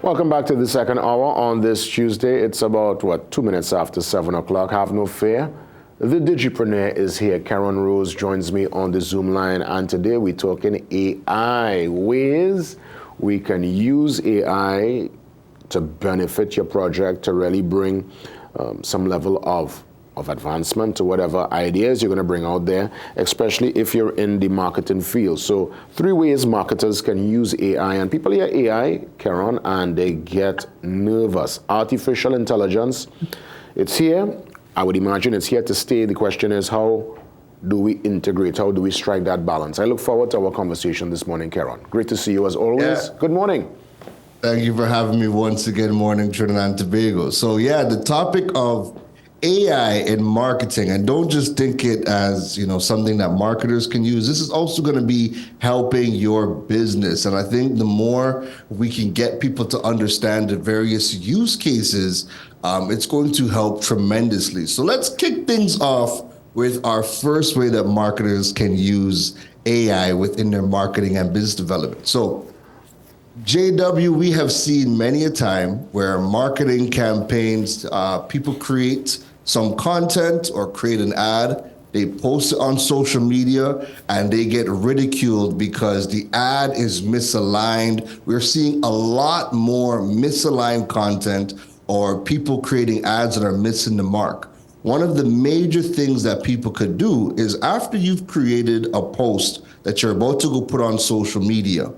Welcome back to the second hour on this Tuesday. It's about, 2 minutes after 7 o'clock. Have no fear. The Digipreneur is here. Keron Rose joins me on the Zoom line, and today we're talking AI, ways we can use AI to benefit your project, to really bring some level of advancement to whatever ideas you're going to bring out there, especially if you're in the marketing field. So 3 ways marketers can use AI, and people hear AI, Keron, and they get nervous. Artificial intelligence, it's here. I would imagine it's here to stay. The question is, how do we integrate? How do we strike that balance? I look forward to our conversation this morning, Keron. Great to see you as always. Good morning. Thank you for having me once again. Morning, Trinidad and Tobago. So the topic of AI in marketing, and don't just think it as something that marketers can use. This is also going to be helping your business, and I think the more we can get people to understand the various use cases, it's going to help tremendously. So let's kick things off with our first way that marketers can use AI within their marketing and business development. So JW, we have seen many a time where marketing campaigns, people create some content or create an ad, they post it on social media, and they get ridiculed because the ad is misaligned. We're seeing a lot more misaligned content or people creating ads that are missing the mark. One of the major things that people could do is, after you've created a post that you're about to go put on social media,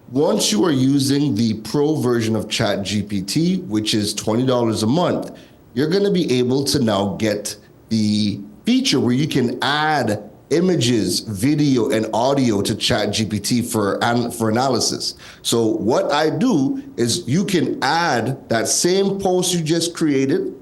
once you are using the pro version of ChatGPT, which is $20 a month, you're going to be able to now get the feature where you can add images, video, and audio to ChatGPT for analysis. So what I do is, you can add that same post you just created.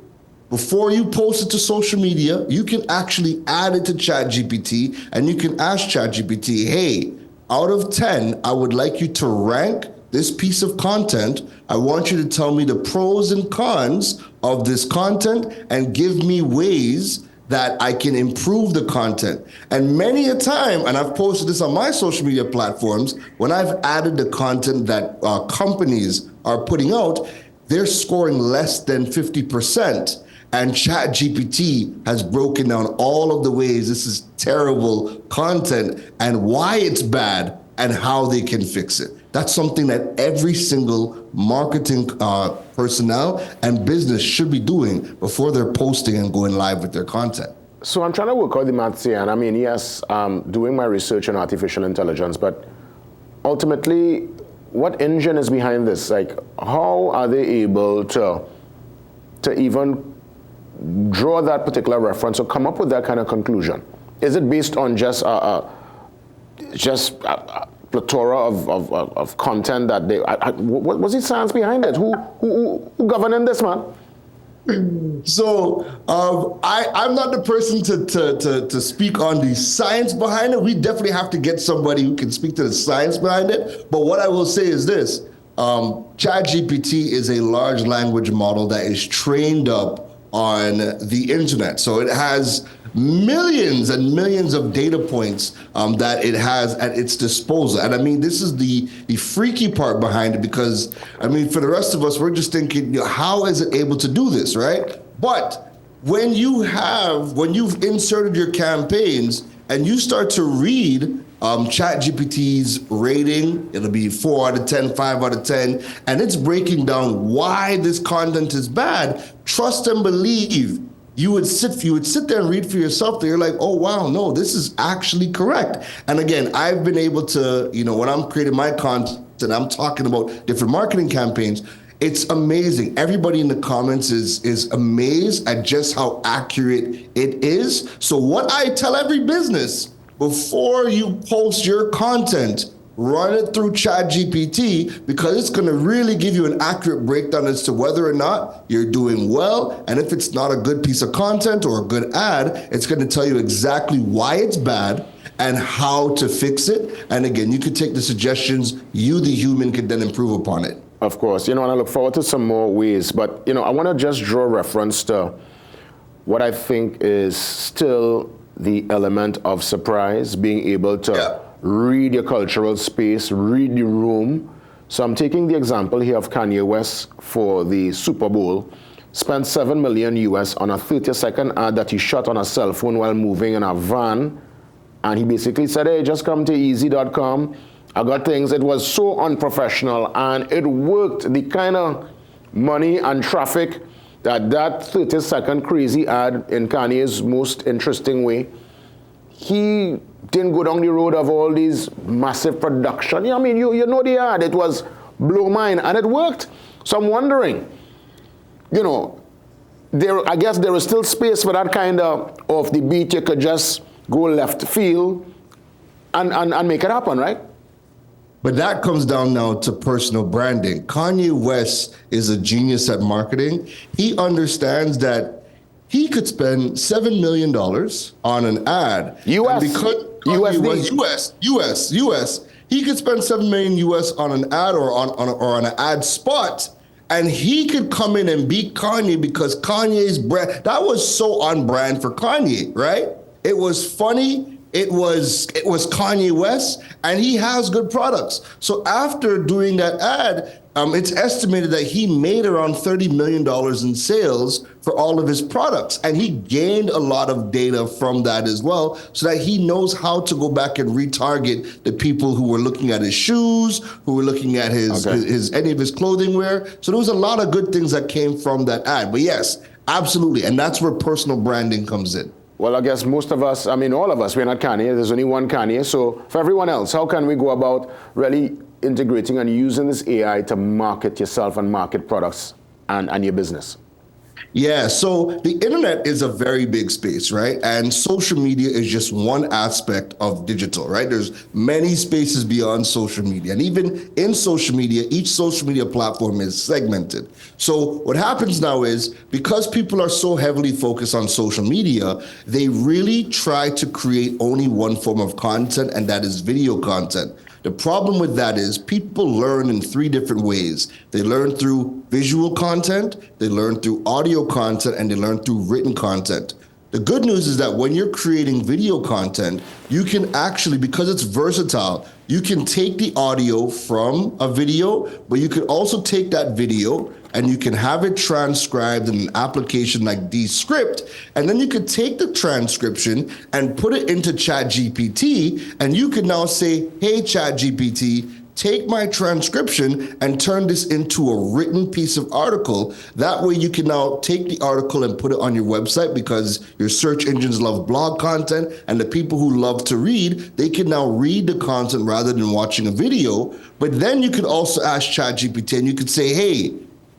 Before you post it to social media, you can actually add it to ChatGPT, and you can ask ChatGPT, hey, out of 10, I would like you to rank this piece of content. I want you to tell me the pros and cons of this content and give me ways that I can improve the content. And many a time, and I've posted this on my social media platforms, when I've added the content that companies are putting out, they're scoring less than 50%. And ChatGPT has broken down all of the ways this is terrible content and why it's bad and how they can fix it. That's something that every single marketing personnel and business should be doing before they're posting and going live with their content. So I'm trying to work out the maths here, and I mean, yes, doing my research on artificial intelligence, but ultimately, what engine is behind this? Like, how are they able to even draw that particular reference or come up with that kind of conclusion? Is it based on just a plethora of content that they? What was the science behind it? Who governing this, man? So I'm not the person to speak on the science behind it. We definitely have to get somebody who can speak to the science behind it. But what I will say is this: ChatGPT is a large language model that is trained up on the internet. So it has millions and millions of data points that it has at its disposal. And I mean, this is the freaky part behind it, because I mean, for the rest of us, we're just thinking, how is it able to do this, right? But when you've inserted your campaigns and you start to read ChatGPT's rating, it'll be 4 out of 10, 5 out of 10, and it's breaking down why this content is bad. Trust and believe. You would sit there and read for yourself, that you're like, oh wow, no, this is actually correct. And again, I've been able to, when I'm creating my content, I'm talking about different marketing campaigns, it's amazing. Everybody in the comments is amazed at just how accurate it is. So what I tell every business, before you post your content, run it through ChatGPT, because it's going to really give you an accurate breakdown as to whether or not you're doing well. And if it's not a good piece of content or a good ad, it's going to tell you exactly why it's bad and how to fix it. And again, you could take the suggestions, you, the human, could then improve upon it. Of course, and I look forward to some more ways, but I want to just draw reference to what I think is still the element of surprise, being able to read your cultural space, read the room, So I'm taking the example here of Kanye West for the Super Bowl, spent 7 million US on a 30-second ad that he shot on a cell phone while moving in a van. And he basically said, hey, just come to easy.com. I got things. It was so unprofessional, and it worked. The kind of money and traffic that 30-second crazy ad in Kanye's most interesting way, he didn't go down the road of all these massive production. I mean, you know the ad. It was blow mind, and it worked. So I'm wondering, I guess there is still space for that kind of off the beat. You could just go left field and make it happen, right? But that comes down now to personal branding. Kanye West is a genius at marketing. He understands that he could spend $7 million on an ad. US. And because US. He could spend $7 million US on an ad or on an ad spot. And he could come in and beat Kanye because Kanye's brand, that was so on brand for Kanye, right? It was funny. It was Kanye West, and he has good products. So after doing that ad, it's estimated that he made around $30 million in sales for all of his products. And he gained a lot of data from that as well, so that he knows how to go back and retarget the people who were looking at his shoes, who were looking at his any of his clothing wear. So there was a lot of good things that came from that ad. But yes, absolutely. And that's where personal branding comes in. Well, I guess most of us, all of us, we're not Kanye. There's only one Kanye. So for everyone else, how can we go about really integrating and using this AI to market yourself and market products and your business? Yeah, so the internet is a very big space, right? And social media is just one aspect of digital, right? There's many spaces beyond social media. And even in social media, each social media platform is segmented. So what happens now is, because people are so heavily focused on social media, they really try to create only one form of content, and that is video content. The problem with that is people learn in 3 different ways. They learn through visual content, they learn through audio content, and they learn through written content. The good news is that when you're creating video content, you can actually, because it's versatile, you can take the audio from a video, but you can also take that video and you can have it transcribed in an application like Descript, and then you could take the transcription and put it into ChatGPT, and you can now say, hey, ChatGPT, take my transcription and turn this into a written piece of article. That way you can now take the article and put it on your website, because your search engines love blog content, and the people who love to read, they can now read the content rather than watching a video. But then you could also ask ChatGPT, and you could say, hey,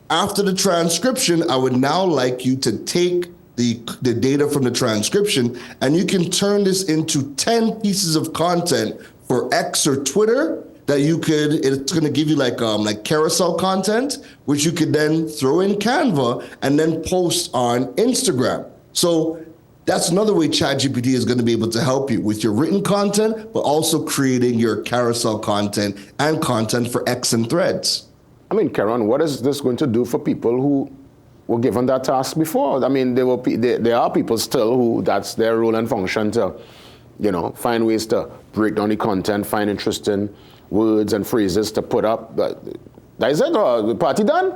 after the transcription, I would now like you to take the data from the transcription, and you can turn this into 10 pieces of content for X or Twitter that you could, it's gonna give you like carousel content, which you could then throw in Canva and then post on Instagram. So that's another way ChatGPT is gonna be able to help you with your written content, but also creating your carousel content and content for X and Threads. Keron, what is this going to do for people who were given that task before? There are people still who that's their role and function to, find ways to break down the content, find interesting words and phrases to put up. That is it? Or the party done?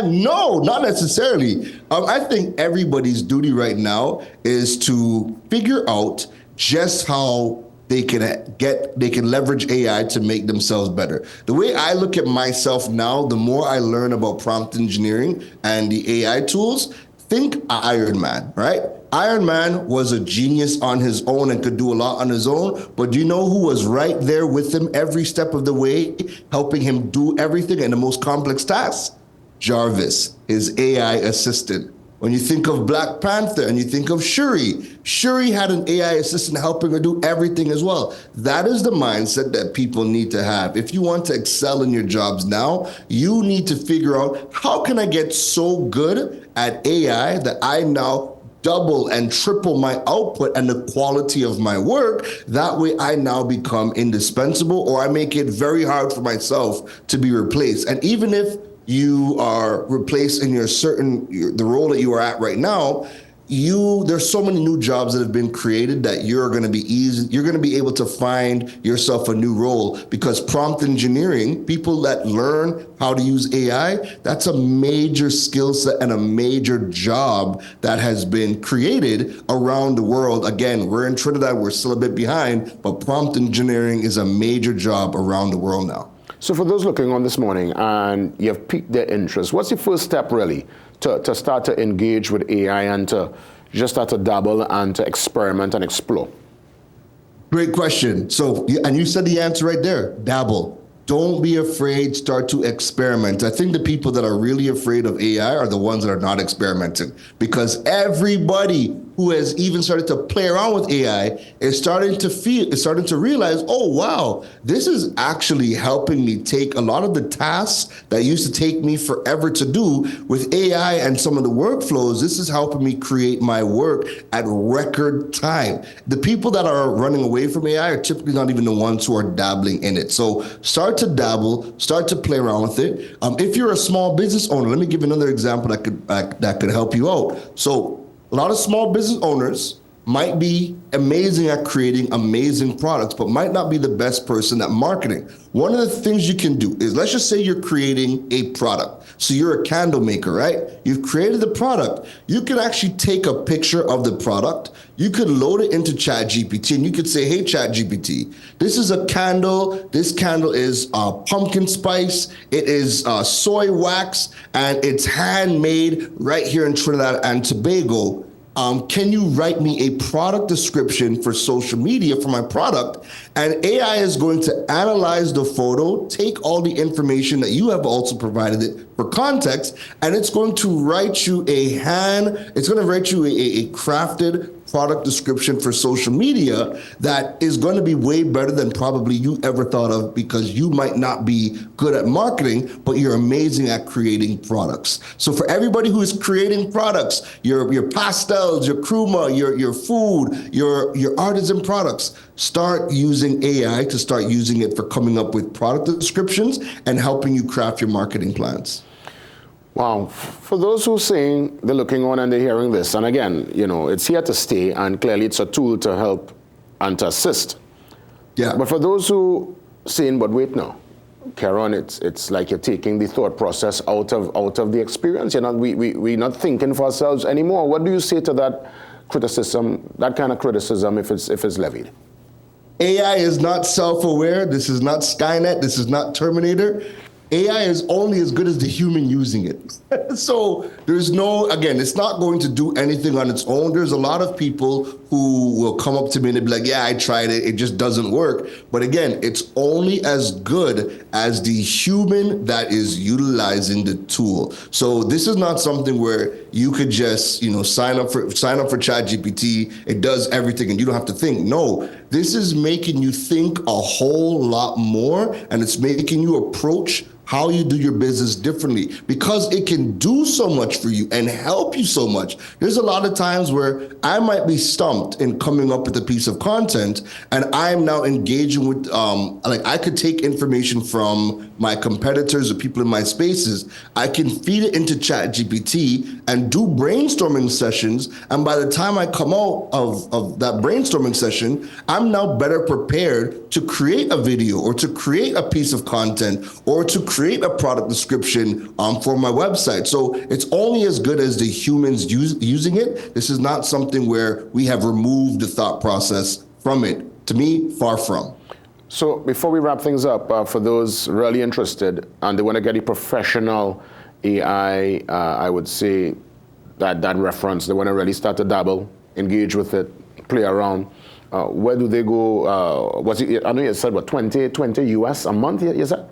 No, not necessarily. I think everybody's duty right now is to figure out just how they can leverage AI to make themselves better. The way I look at myself now, the more I learn about prompt engineering and the AI tools, think Iron Man, right? Iron Man was a genius on his own and could do a lot on his own, but do you know who was right there with him every step of the way, helping him do everything and the most complex tasks? Jarvis, his AI assistant. When you think of Black Panther and you think of Shuri, Shuri had an AI assistant helping her do everything as well. That is the mindset that people need to have. If you want to excel in your jobs now, you need to figure out, how can I get so good at AI that I now double and triple my output and the quality of my work? That way I now become indispensable, or I make it very hard for myself to be replaced. And even if you are replaced in the role that you are at right now, there's so many new jobs that have been created that you're going to be able to find yourself a new role, because prompt engineering, people that learn how to use AI, that's a major skill set and a major job that has been created around the world. Again, we're in Trinidad, we're still a bit behind, but prompt engineering is a major job around the world now. So for those looking on this morning and you've piqued their interest, what's the first step really to start to engage with AI and to just start to dabble and to experiment and explore? Great question. So, and you said the answer right there, dabble. Don't be afraid, start to experiment. I think the people that are really afraid of AI are the ones that are not experimenting, because everybody who has even started to play around with AI is starting to realize, oh, wow, this is actually helping me take a lot of the tasks that used to take me forever to do with AI and some of the workflows. This is helping me create my work at record time. The people that are running away from AI are typically not even the ones who are dabbling in it. So start to dabble, start to play around with it. If you're a small business owner, let me give another example that could help you out. So a lot of small business owners might be amazing at creating amazing products, but might not be the best person at marketing. One of the things you can do is, let's just say you're creating a product. So you're a candle maker, right? You've created the product. You can actually take a picture of the product. You could load it into ChatGPT and you could say, hey, ChatGPT, this is a candle. This candle is pumpkin spice. It is soy wax, and it's handmade right here in Trinidad and Tobago. Can you write me a product description for social media for my product? And AI is going to analyze the photo, take all the information that you have also provided it for context, and it's going to write you a crafted product description for social media that is going to be way better than probably you ever thought of, because you might not be good at marketing, but you're amazing at creating products. So for everybody who is creating products, your pastels, your kruma, your food, your artisan products, start using AI to start using it for coming up with product descriptions and helping you craft your marketing plans. Wow. For those who are saying they're looking on and they're hearing this, and again, it's here to stay, and clearly it's a tool to help and to assist. Yeah. But for those who saying, but wait now, Keron, it's like you're taking the thought process out of the experience. We're not thinking for ourselves anymore. What do you say to that criticism, that kind of criticism, if it's levied? AI is not self-aware. This is not Skynet. This is not Terminator. AI is only as good as the human using it. So it's not going to do anything on its own. There's a lot of people who will come up to me and be like, yeah, I tried it. It just doesn't work. But again, it's only as good as the human that is utilizing the tool. So this is not something where you could just, sign up for ChatGPT. It does everything and you don't have to think. No, this is making you think a whole lot more, and it's making you approach how you do your business differently, because it can do so much for you and help you so much. There's a lot of times where I might be stumped in coming up with a piece of content, and I'm now engaging with, I could take information from my competitors or people in my spaces. I can feed it into ChatGPT and do brainstorming sessions. And by the time I come out of that brainstorming session, I'm now better prepared to create a video or to create a piece of content or to create a product description for my website. So it's only as good as the humans using it. This is not something where we have removed the thought process from it. To me, far from. So before we wrap things up, for those really interested and they want to get a professional AI, I would say that reference, they want to really start to dabble, engage with it, play around. Where do they go? I know you said, 20 US a month, is that?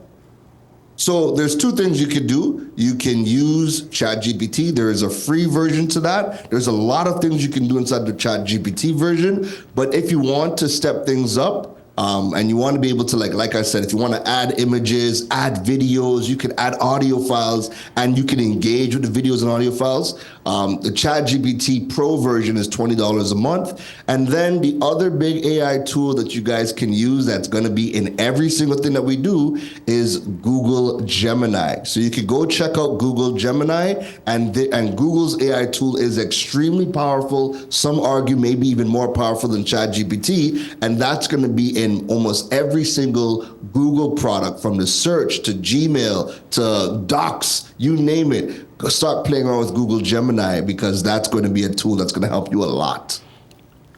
So there's two things you could do. You can use ChatGPT. There is a free version to that. There's a lot of things you can do inside the ChatGPT version. But if you want to step things up, and you want to be able to, like I said, if you want to add images, add videos, you can add audio files, and you can engage with the videos and audio files. The ChatGPT Pro version is $20 a month. And then the other big AI tool that you guys can use that's going to be in every single thing that we do is Google Gemini. So you can go check out Google Gemini, and Google's AI tool is extremely powerful. Some argue maybe even more powerful than ChatGPT, and that's going to be in almost every single Google product, from the search to Gmail to Docs, you name it. Go start playing around with Google Gemini, because that's going to be a tool that's going to help you a lot.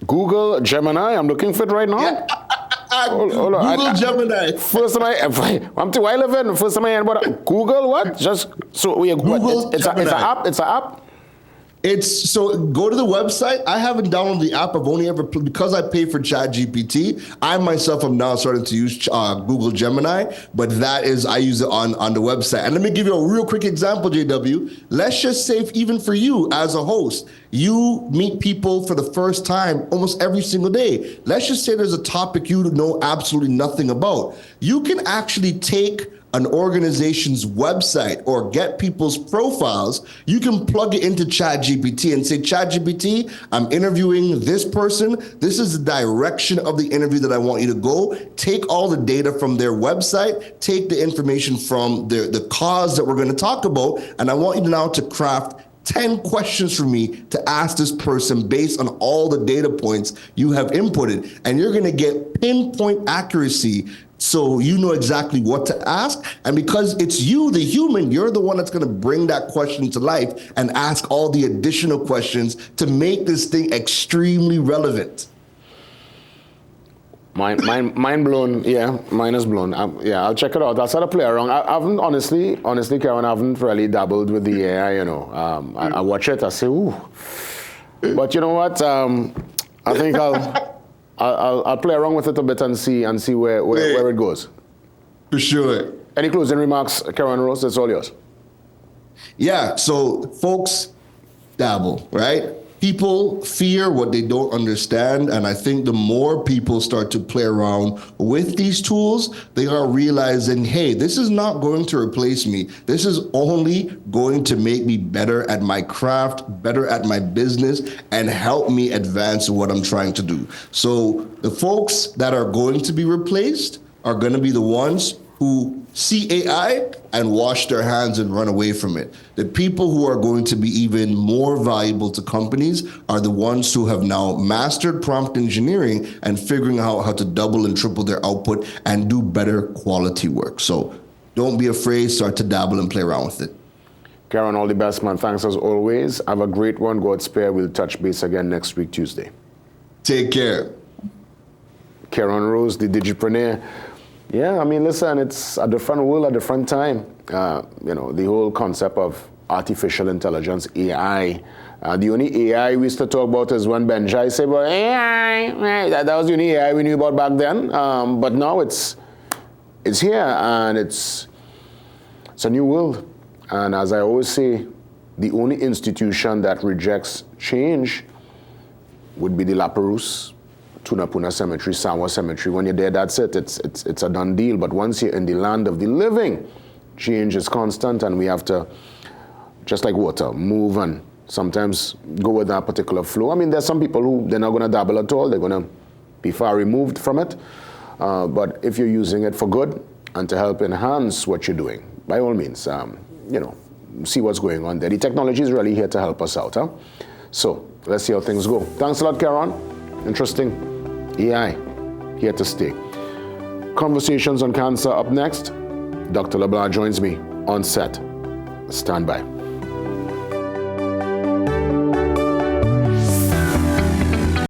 Google Gemini, I'm looking for it right now. Yeah. Hold on. Google Gemini. First time I'm too living. First time I heard about it. Google what? Just so we Google it's an app. It's an app. So go to the website. I haven't downloaded the app. I've only ever, because I pay for ChatGPT, I myself am now starting to use Google Gemini, but I use it on the website. And let me give you a real quick example, JW. Let's just say, even for you as a host, you meet people for the first time almost every single day. Let's just say there's a topic you know absolutely nothing about. You can actually take an organization's website or get people's profiles. You can plug it into ChatGPT and say, ChatGPT, I'm interviewing this person. This is the direction of the interview that I want you to go. Take all the data from their website, take the information from the cause that we're going to talk about, and I want you now to craft 10 questions for me to ask this person based on all the data points you have inputted. And you're going to get pinpoint accuracy, so you know exactly what to ask. And because it's you, the human, you're the one that's going to bring that question to life and ask all the additional questions to make this thing extremely relevant. Mind blown. Yeah, mine is blown. Yeah, I'll check it out. I'll start to play around. I haven't, honestly, Keron, I haven't really dabbled with the AI, you know. I watch it, I say, ooh. But you know what? I think I'll play around with it a bit and see where it goes. For sure. Any closing remarks, Keron Rose? It's all yours. Yeah, so folks, dabble, right? People fear what they don't understand, and I think the more people start to play around with these tools, they are realizing, hey, this is not going to replace me. This is only going to make me better at my craft, better at my business, and help me advance what I'm trying to do. So the folks that are going to be replaced are going to be the ones who see AI and wash their hands and run away from it. The people who are going to be even more valuable to companies are the ones who have now mastered prompt engineering and figuring out how to double and triple their output and do better quality work. So don't be afraid, start to dabble and play around with it. Keron, all the best, man. Thanks as always. Have a great one. God spare. We'll touch base again next week, Tuesday. Take care. Keron Rose, the Digipreneur. Yeah, I mean, listen, it's a different world, a different time. You know, the whole concept of artificial intelligence, AI. The only AI we used to talk about is when Benjai said, well, AI, that was the only AI we knew about back then. But now it's here, and it's a new world. And as I always say, the only institution that rejects change would be the La Perouse, Tunapuna Cemetery, Sawa Cemetery. When you're there, that's it. It's a done deal. But once you're in the land of the living, change is constant, and we have to, just like water, move and sometimes go with that particular flow. I mean, there's some people who, they're not going to dabble at all. They're going to be far removed from it. But if you're using it for good and to help enhance what you're doing, by all means, you know, see what's going on there. The technology is really here to help us out. So let's see how things go. Thanks a lot, Keron. Interesting. AI, here to stay. Conversations on Cancer up next. Dr. LeBlanc joins me on set. Stand by.